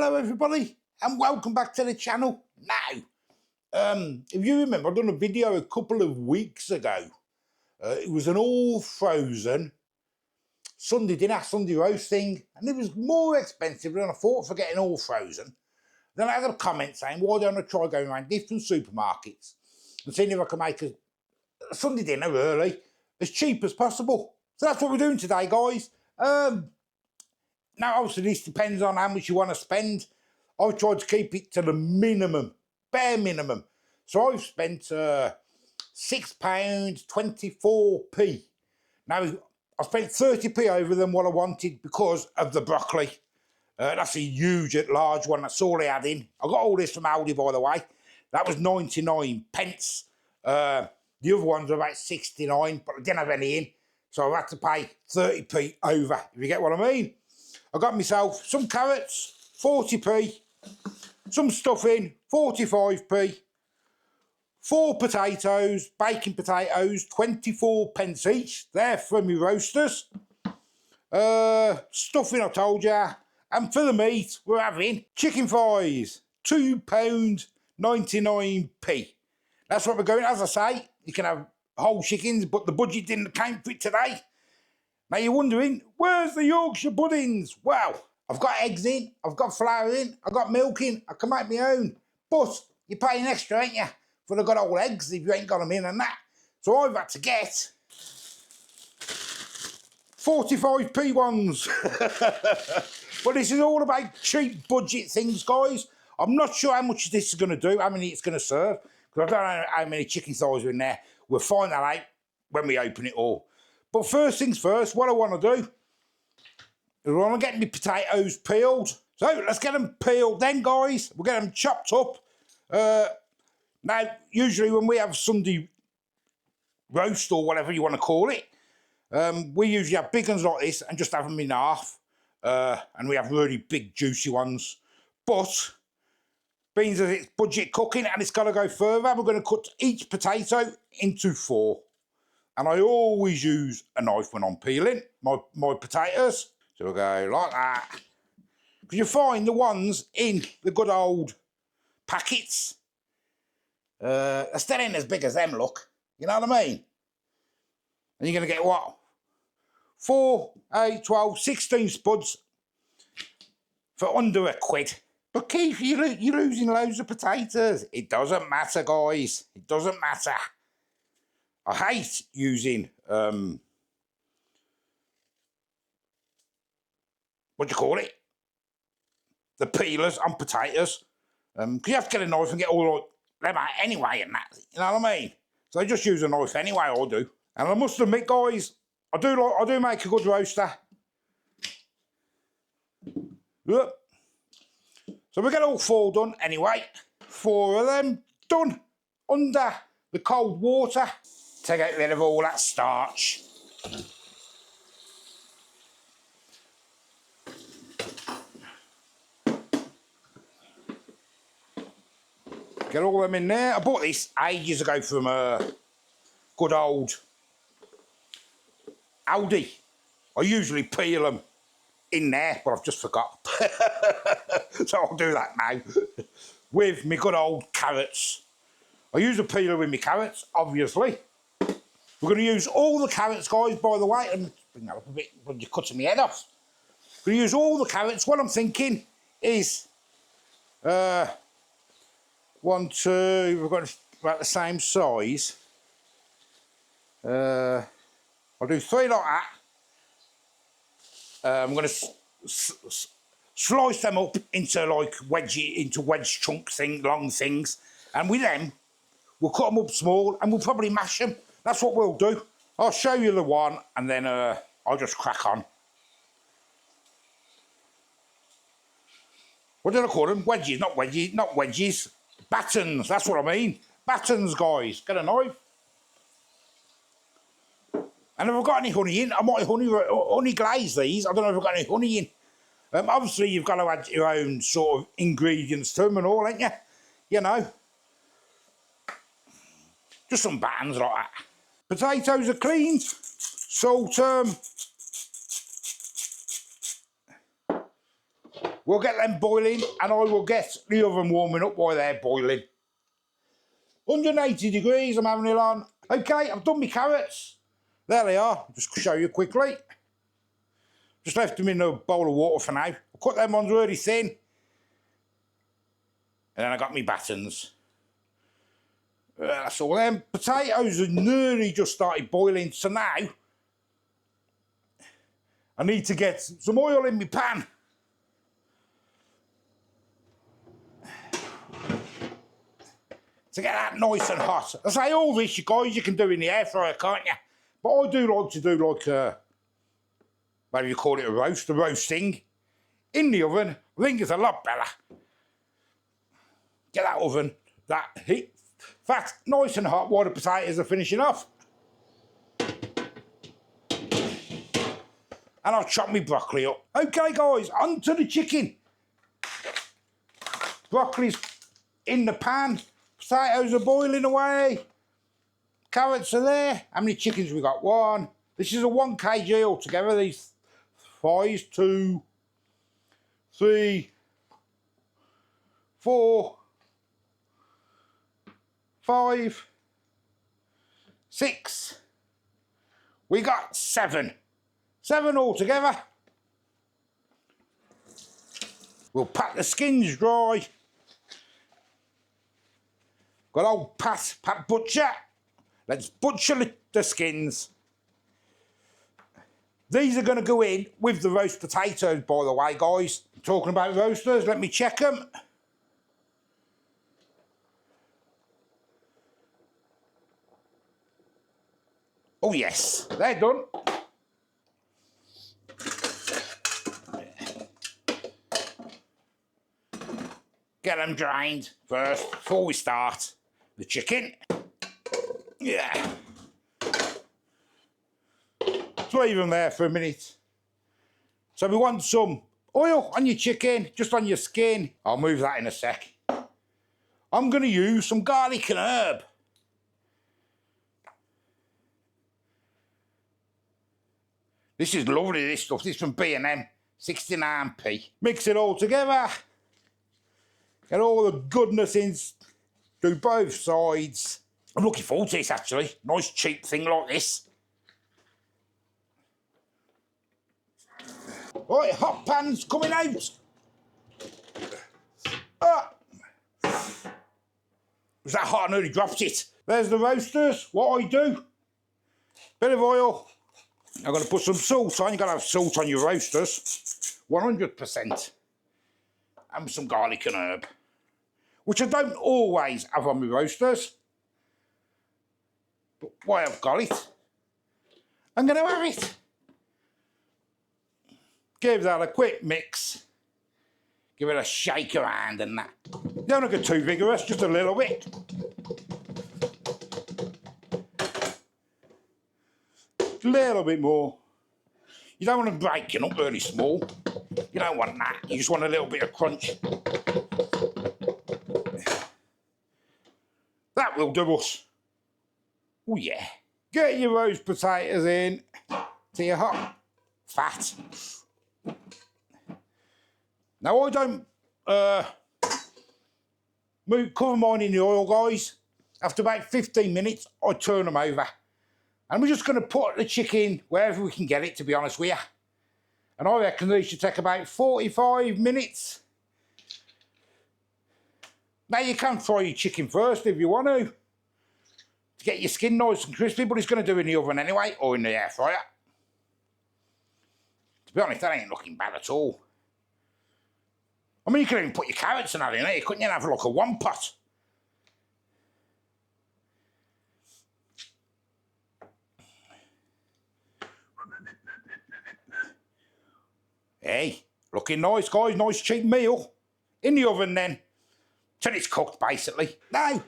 Hello everybody and welcome back to the channel. Now, if you remember, I've done a video a couple of weeks ago. It was an all frozen Sunday dinner, Sunday roast thing, and it was more expensive than I thought for getting all frozen. Then I had a comment saying, why don't I try going around different supermarkets and seeing if I can make a Sunday dinner early as cheap as possible. So that's what we're doing today, guys. Now, obviously, this depends on how much you want to spend. I've tried to keep it to the minimum, bare minimum. So I've spent £6.24p. Now, I spent 30p over than what I wanted because of the broccoli. That's a huge, large one. That's all I had in. I got all this from Aldi, by the way. That was 99 pence. The other ones were about 69, but I didn't have any in. So I had to pay 30p over, if you get what I mean. I got myself some carrots, 40p, some stuffing, 45p, 4 potatoes, baking potatoes, 24 pence each. They're for me roasters. Stuffing, I told you. And for the meat, we're having chicken thighs, £2.99p. That's what we're going. As I say, you can have whole chickens, but the budget didn't account for it today. Now you're wondering, where's the Yorkshire puddings? Well, I've got eggs in, I've got flour in, I've got milk in, I can make my own. But you're paying extra, ain't you, for the good old eggs if you ain't got them in and that. So I've had to get 45p ones. But this is all about cheap budget things, guys. I'm not sure how much this is going to do, how many it's going to serve, because I don't know how many chicken thighs are in there. We'll find that out when we open it all. But first things first, what I want to do is I want to get my potatoes peeled. So let's get them peeled then, guys. We'll get them chopped up. Now, usually when we have Sunday roast or whatever you want to call it, we usually have big ones like this and just have them in half. And we have really big, juicy ones. But, being that it's budget cooking and it's got to go further, we're going to cut each potato into 4. And I always use a knife when I'm peeling my potatoes. So we'll go like that. Because you find the ones in the good old packets, they're still ain't as big as them, look. You know what I mean? And you're going to get what? 4, 8, 12, 16 spuds for under £1. But Keith, you're losing loads of potatoes. It doesn't matter, guys. It doesn't matter. I hate using, what do you call it? The peelers on potatoes. Because you have to get a knife and get all them out anyway and that. You know what I mean? So I just use a knife anyway, I do. And I must admit, guys, I do make a good roaster. Yep. So we get all 4 done anyway. 4 of them done under the cold water to get rid of all that starch. Get all them in there. I bought this ages ago from good old Aldi. I usually peel them in there, but I've just forgot. So I'll do that now. With my good old carrots. I use a peeler with my carrots, obviously. We're going to use all the carrots, guys, by the way. And bring that up a bit when you're cutting my head off. We're going to use all the carrots. What I'm thinking is 1, 2, we've got about the same size. I'll do 3 like that. I'm going to slice them up into like wedge chunk thing, long things, and with them we'll cut them up small and we'll probably mash them. That's what we'll do. I'll show you the one and then I'll just crack on. What did I call them? Wedges, not wedges. Battens, that's what I mean. Battens, guys. Get a knife. And if I've got any honey in, I might honey glaze these. I don't know if I've got any honey in. Obviously, you've got to add your own sort of ingredients to them and all, ain't you? You know. Just some battens like that. Potatoes are cleaned. Salt them. We'll get them boiling and I will get the oven warming up while they're boiling. 180 degrees, I'm having it on. Okay, I've done my carrots. There they are, just show you quickly. Just left them in a bowl of water for now. I cut them ones really thin. And then I got my battens. That's all. Them potatoes have nearly just started boiling, so now I need to get some oil in my pan. To get that nice and hot. I say all this, you guys, you can do in the air fryer, can't you? But I do like to do like, maybe you call it a roasting. In the oven, I think it's a lot better. Get that oven, that heat, fat, nice and hot while the potatoes are finishing off. And I'll chop my broccoli up. Okay, guys, on to the chicken. Broccoli's in the pan. Potatoes are boiling away. Carrots are there. How many chickens we got? 1. This is a 1 kg altogether. These thighs, 2, 3, 4, 5, 6. We got 7. 7 altogether. We'll pat the skins dry. Got old Pat Butcher. Let's butcher the skins. These are going to go in with the roast potatoes, by the way, guys. Talking about roasters, let me check them. Oh yes, they're done. Get them drained first before we start the chicken. Yeah. Just leave them there for a minute. So we want some oil on your chicken, just on your skin. I'll move that in a sec. I'm going to use some garlic and herb. This is lovely, this stuff. This is from B&M, 69p. Mix it all together. Get all the goodness in, do both sides. I'm looking forward to this, actually. Nice cheap thing like this. Right, hot pan's coming out. Was that hot? I nearly dropped it. There's the roasters. What I do, bit of oil. I'm going to put some salt on. You've got to have salt on your roasters. 100%. And some garlic and herb, which I don't always have on my roasters. But why I've got it, I'm going to have it. Give that a quick mix. Give it a shake around and that. Don't get too vigorous, just a little bit. A little bit more. You don't want to break it up really small. You don't want that. You just want a little bit of crunch. That will do us. Oh yeah. Get your roast potatoes in to your hot fat. Now I don't cover mine in the oil, guys. After about 15 minutes, I turn them over. And we're just going to put the chicken wherever we can get it, to be honest with you. And I reckon these should take about 45 minutes. Now you can fry your chicken first if you want to get your skin nice and crispy, but it's going to do in the oven anyway, or in the air fryer. To be honest, that ain't looking bad at all. I mean, you can even put your carrots and that in there, couldn't you? Have like a one pot. Hey, looking nice, guys. Nice cheap meal. In the oven then, till it's cooked, basically. Now,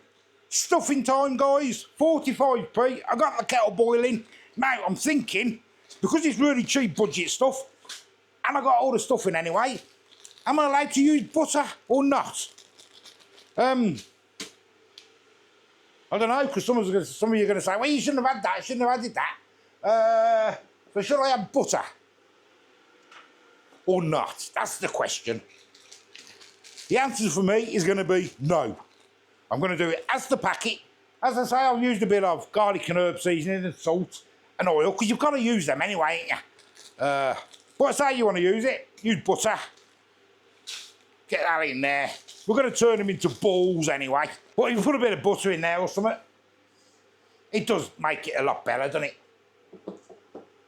stuffing time, guys. 45p. I got the kettle boiling. Now, I'm thinking, because it's really cheap budget stuff, and I got all the stuffing anyway, am I allowed to use butter or not? I don't know, because some of you are going to say, well, you shouldn't have had that, shouldn't have added that. So should I have butter? Or not? That's the question. The answer for me is going to be no. I'm going to do it as the packet. As I say, I've used a bit of garlic and herb seasoning and salt and oil, because you've got to use them anyway, ain't you? But I say you want to use it, use butter. Get that in there. We're going to turn them into balls anyway. But if you put a bit of butter in there or something, it does make it a lot better, doesn't it?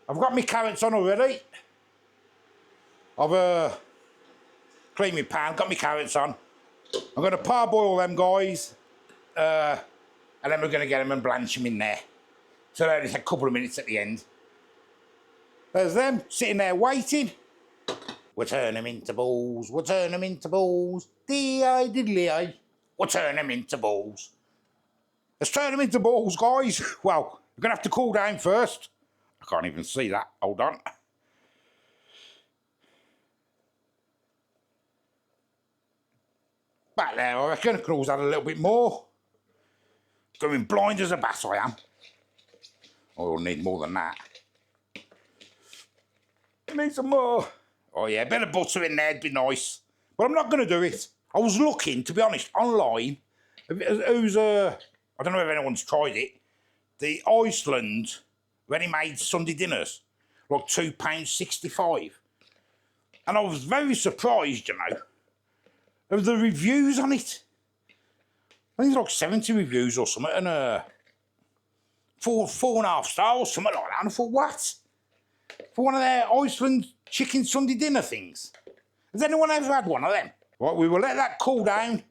I've got my carrots on already. I've cleaned my pan, got my carrots on. I'm going to parboil them, guys. And then we're going to get them and blanch them in there. So they'll only take a couple of minutes at the end. There's them, sitting there waiting. We'll turn them into balls, we'll turn them into balls. Dee-I, diddly-I. We'll turn them into balls. Let's turn them into balls, guys. Well, we're going to have to cool down first. I can't even see that, hold on. Back there, I reckon. I can always add a little bit more. Going blind as a bat, I am. I'll need more than that. I need some more. Oh yeah, a bit of butter in there would be nice. But I'm not going to do it. I was looking, to be honest, online. I don't know if anyone's tried it. The Iceland ready-made Sunday dinners. Like £2.65. And I was very surprised, you know, of the reviews on it. I think it's like 70 reviews or something, and 4.5 stars or something like that. And I thought, what? For one of their Iceland chicken Sunday dinner things? Has anyone ever had one of them? Right, we will let that cool down.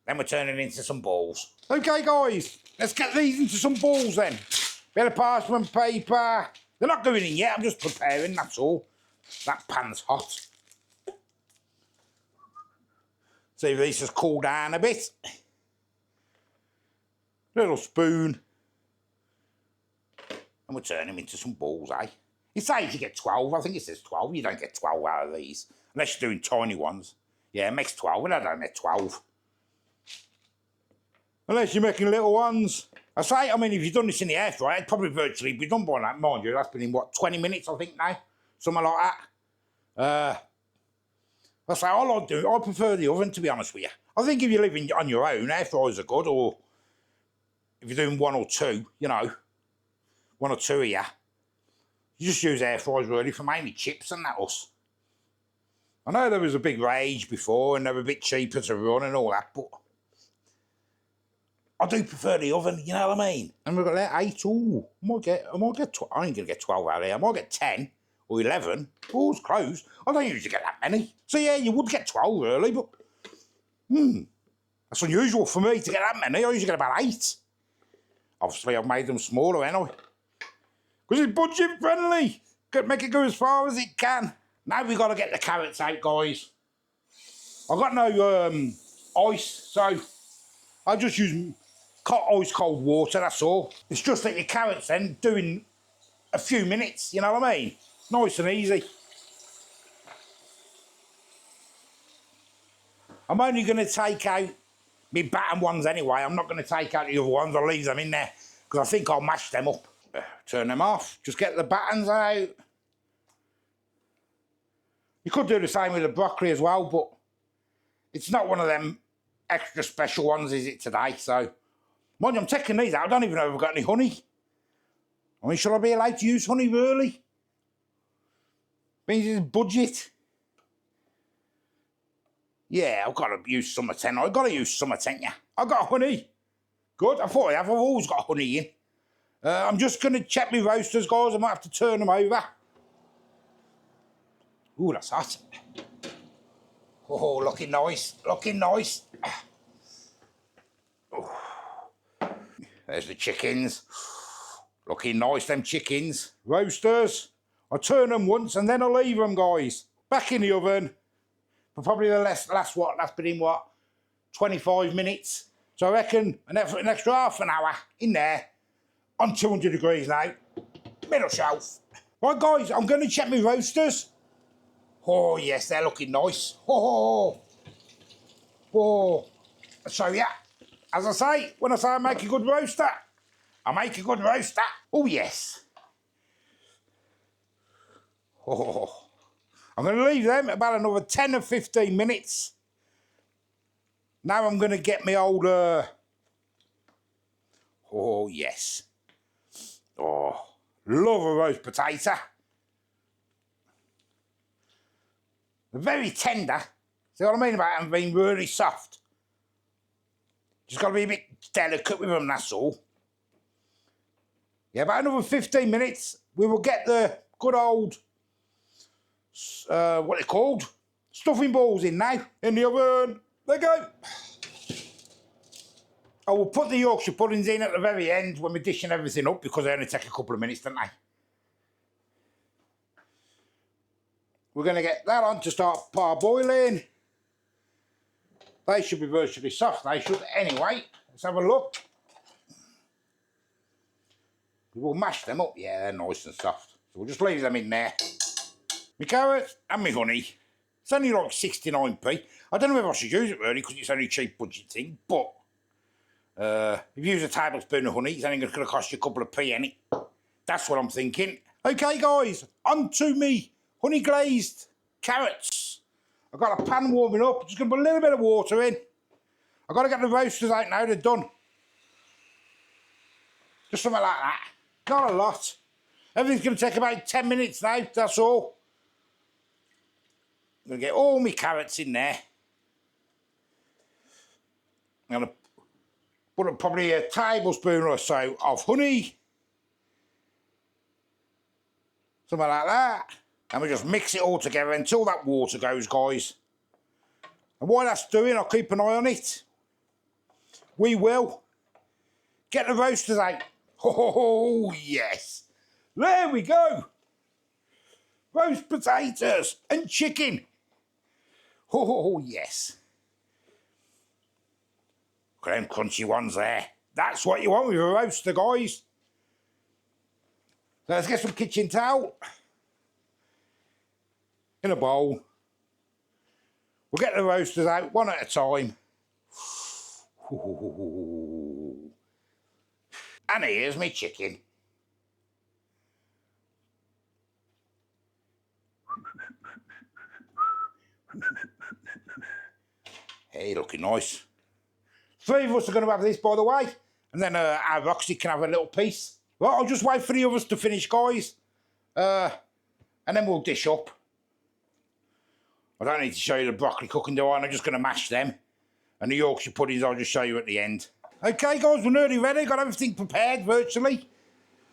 Then we're turning it into some balls. Okay, guys, let's get these into some balls then. Bit of parchment paper. They're not going in yet, I'm just preparing, that's all. That pan's hot. See if these just cool down a bit. Little spoon. And we'll turn them into some balls, eh? It says you get 12, I think it says 12. You don't get 12 out of these. Unless you're doing tiny ones. Yeah, it makes 12, but I don't make 12. Unless you're making little ones. I mean, if you've done this in the air fryer, it'd probably virtually be done by that, mind you. That's been in, what, 20 minutes, I think, now? Something like that. I prefer the oven, to be honest with you. I think if you're living on your own, air fryers are good, or if you're doing one or two, you know, one or two of you just use air fryers really for mainly chips and that us. I know there was a big rage before and they were a bit cheaper to run and all that, but I do prefer the oven, you know what I mean? And we've got that 8, ooh, I ain't going to get 12 out of here, I might get 10 or 11. Oh, it's close. I don't usually get that many. So yeah, you would get 12 really, but that's unusual for me to get that many. I usually get about 8. Obviously, I've made them smaller anyway. Because it's budget friendly. Could make it go as far as it can. Now we've got to get the carrots out, guys. I've got no ice, so I just use ice cold water, that's all. It's just that your carrots then doing a few minutes, you know what I mean? Nice and easy. I'm only going to take out my battered ones anyway. I'm not going to take out the other ones. I'll leave them in there because I think I'll mash them up. Turn them off. Just get the battens out. You could do the same with the broccoli as well, but it's not one of them extra special ones, is it, today? So, mind you, I'm taking these out. I don't even know if I've got any honey. I mean, should I be allowed to use honey, really? Means it's budget. Yeah, I've got to use some of 10. I've got to use some of 10, yeah. I've got honey. Good, I thought I have. I've always got honey in. I'm just going to check my roasters, guys. I might have to turn them over. Ooh, that's hot. Oh, looking nice, looking nice. Oh. There's the chickens. Looking nice, them chickens. Roasters. I turn them once and then I leave them, guys. Back in the oven. For probably the last that's been in, 25 minutes. So I reckon an extra half an hour in there. On 200 degrees now. Middle shelf. Right, guys, I'm going to check my roasters. Oh, yes, they're looking nice. Oh. So, yeah, as I say, when I say I make a good roaster, I make a good roaster. Oh, yes. Oh. I'm going to leave them about another 10 or 15 minutes. Now I'm going to get my old... oh, yes. Oh, love a roast potato. They're very tender. See what I mean about them being really soft? Just got to be a bit delicate with them, that's all. Yeah, about another 15 minutes, we will get the good old, what are they called? Stuffing balls in now, in the oven. There you go. I will put the Yorkshire puddings in at the very end when we're dishing everything up because they only take a couple of minutes, don't they? We're going to get that on to start parboiling. They should be virtually soft, they should anyway. Let's have a look. We'll mash them up, yeah, they're nice and soft. So we'll just leave them in there. My carrots and my honey. It's only like 69p. I don't know if I should use it really because it's only a cheap budget thing, but if you use a tablespoon of honey, it's only going to cost you a couple of p, ain't it? That's what I'm thinking. Okay, guys, on to me honey glazed carrots. I've got a pan warming up. Just going to put a little bit of water in. I've got to get the roasters out now. They're done. Just something like that. Not a lot. Everything's going to take about 10 minutes now. That's all. I'm going to get all my carrots in there. I'm going to put probably a tablespoon or so of honey. Something like that. And we just mix it all together until that water goes, guys. And while that's doing, I'll keep an eye on it. We will get the roasters out. Oh, yes. There we go. Roast potatoes and chicken. Oh, yes. Look at them crunchy ones there. That's what you want with a roaster, guys. So let's get some kitchen towel in a bowl. We'll get the roasters out one at a time. And here's my chicken. Hey, looking nice. 3 of us are going to have this, by the way. And then our Roxy can have a little piece. Well, I'll just wait for the others to finish, guys. And then we'll dish up. I don't need to show you the broccoli cooking, do I? I'm just going to mash them. And the Yorkshire puddings I'll just show you at the end. Okay, guys, we're nearly ready. Got everything prepared, virtually.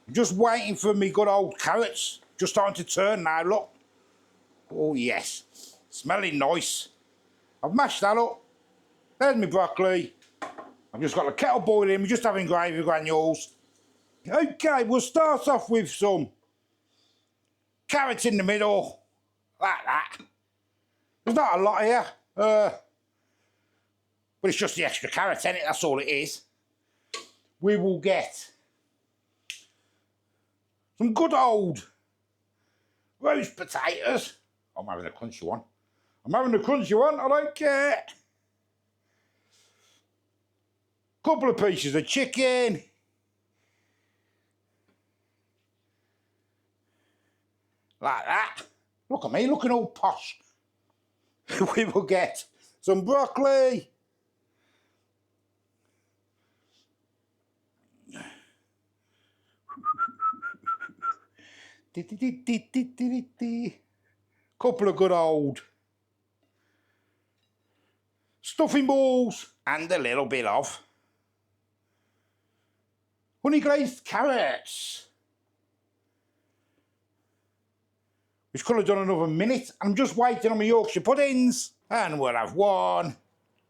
I'm just waiting for me good old carrots. Just starting to turn now, look. Oh, yes. Smelling nice. I've mashed that up. There's my broccoli. I've just got the kettle boiling. We're just having gravy granules. Okay, we'll start off with some carrots in the middle. Like that. There's not a lot here. But it's just the extra carrots, ain't it? That's all it is. We will get some good old roast potatoes. I'm having a crunchy one. I'm having a crunchy one, I don't care. Couple of pieces of chicken. Like that. Look at me, looking all posh. We will get some broccoli. Couple of good old stuffing balls and a little bit of honey glazed carrots, which could have done another minute. I'm just waiting on my Yorkshire puddings, and we'll have 1,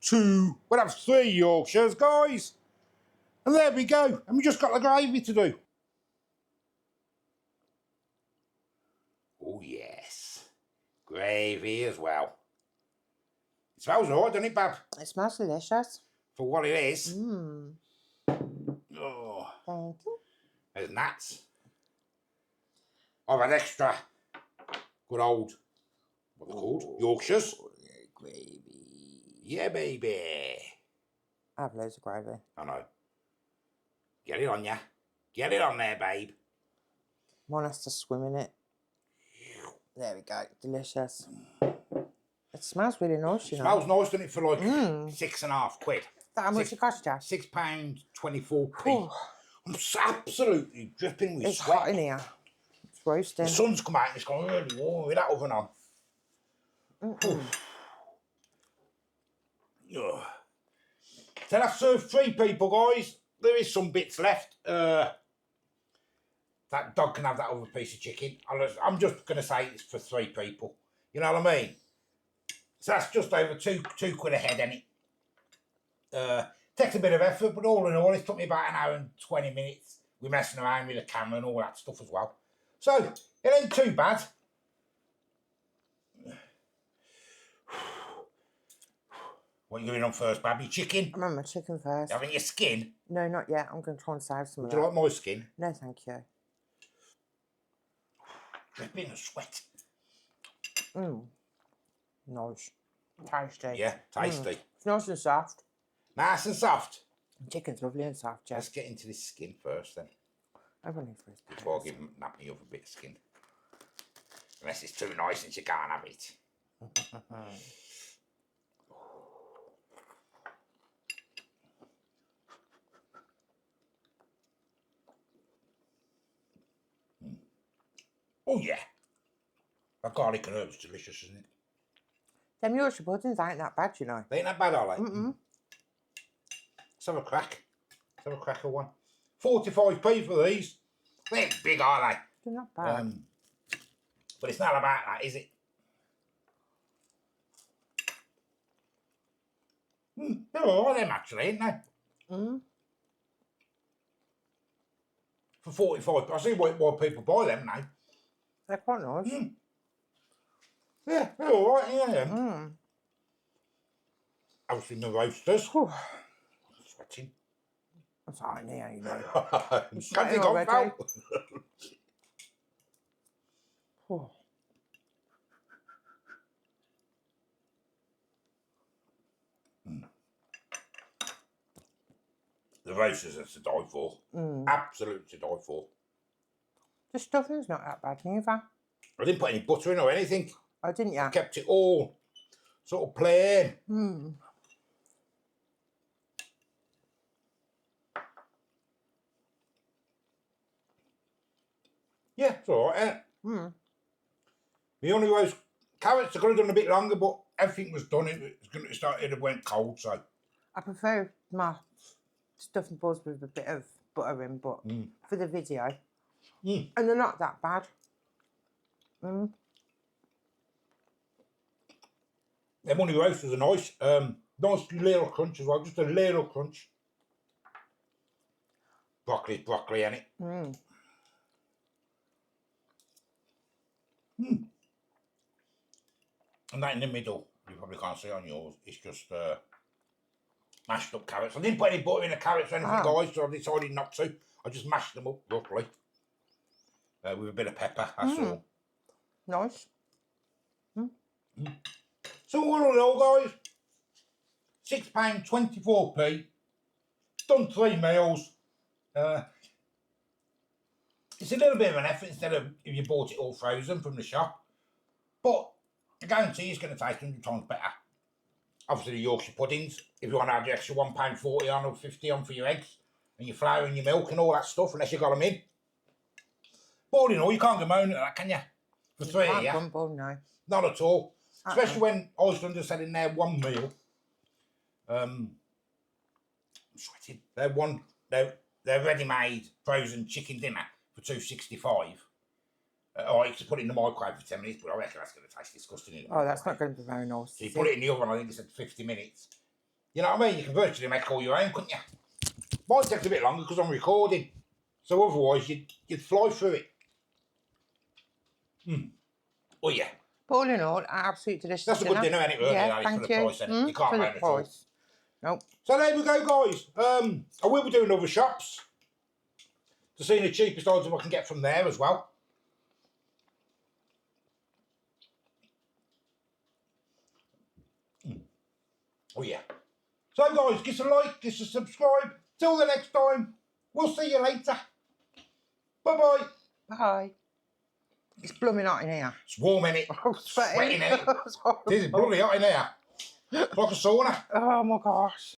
2, we'll have 3 Yorkshires, guys, and there we go. And we just got the gravy to do. Oh yes, gravy as well. It smells all right, doesn't it, Bab? It smells delicious. For what it is. Mmm. Oh, Thank you. there's nuts. I've had extra good old, what they're called, Yorkshires. Gravy. Yeah, baby. I have loads of gravy. I know. Get it on ya. Get it on there, babe. One has to swim in it. There we go. Delicious. It smells really nice, you know. Smells nice, doesn't it, for like £6.50. Is that how much it cost, Jess? £6.24p. I'm absolutely dripping with It's sweat. hot in here. It's roasting. The sun's come out and it's gone really warm with that oven on. Ugh. So that's served 3 people, guys. There is some bits left. That dog can have that other piece of chicken. I'm just going to say it's for 3 people. You know what I mean? So that's just over two quid a head, ain't it? Takes a bit of effort, but all in all, it took me about 1 hour and 20 minutes. We're messing around with the camera and all that stuff as well. So, it ain't too bad. What are you doing on first, Babby? Chicken? I'm on my chicken first. Having your skin? No, not yet. I'm going to try and save some of Would that. you like my skin? No, thank you. Dripping with sweat. Nice. Tasty. Yeah, tasty. It's nice and soft. Nice and soft. Chicken's lovely and soft, Jess. Let's get into this skin first then. Everyone needs first. Before I give Nappy up a bit of skin. Unless it's too nice and she can't have it. Oh yeah. That garlic and herbs delicious, isn't it? Them Yorkshire puddings ain't that bad, you know. They ain't that bad, are they? Mm-mm. Let's have a crack. Let's have a crack of one. 45p for these. They're big, are they? They're not bad. But it's not about that, is it? They're all right, them actually, ain't they? For 45p. I see why people buy them now. They're quite nice. Yeah, they're all right, yeah. Obviously, no roasters. Sweating. That's hot in here, you know. Can't think of that. The roasters are to die for. Absolutely to die for. The stuffing's not that bad neither. I didn't put any butter in or anything. Oh, didn't you? I kept it all sort of plain. Yeah, it's all right, The only roast carrots, I could have done a bit longer, but everything was done. It was going to start. It had went cold, so. I prefer my stuffing balls with a bit of butter in, but for the video, and they're not that bad. Them only roasters are nice. Nice little crunch as well, just a little crunch. Broccoli's broccoli, ain't it? And that in the middle, you probably can't see on yours, it's just mashed up carrots. I didn't put any butter in the carrots or anything, guys, so I decided not to. I just mashed them up roughly. With a bit of pepper, that's all. Nice. So all in all, guys, £6.24p. Done 3 meals. It's a little bit of an effort instead of if you bought it all frozen from the shop. But I guarantee it's going to taste 100 times better. Obviously the Yorkshire puddings, if you want to have the extra £1.40 on or 50 on for your eggs and your flour and your milk and all that stuff, unless you got them in. But all in all, you can't go moaning at that, can you? For 3 of you. No. Not at all. Especially when Iceland are selling their one meal. I'm sweating. They're ready-made frozen chicken dinner for $2.65. I used to put it in the microwave for 10 minutes, but I reckon that's going to taste disgusting. In the That's not going to be very nice. So you put it in the oven, I think it said 50 minutes. You know what I mean? You can virtually make all your own, couldn't you? Might take a bit longer because I'm recording. So otherwise, you'd fly through it. Oh, yeah. But all in all, absolutely delicious. That's a good dinner, ain't it, really? Yeah, For the price, ain't it? You can't moan at all. Nope. So there we go, guys. I will be doing other shops to see the cheapest item I can get from there as well. Oh, yeah. So, guys, give us a like, give us a subscribe. Till the next time, we'll see you later. Bye-bye. Bye. It's blooming hot in here. It's warm in it. I'm sweating. Sweating in it. It is bloody hot in here. It's like a sauna. Oh my gosh.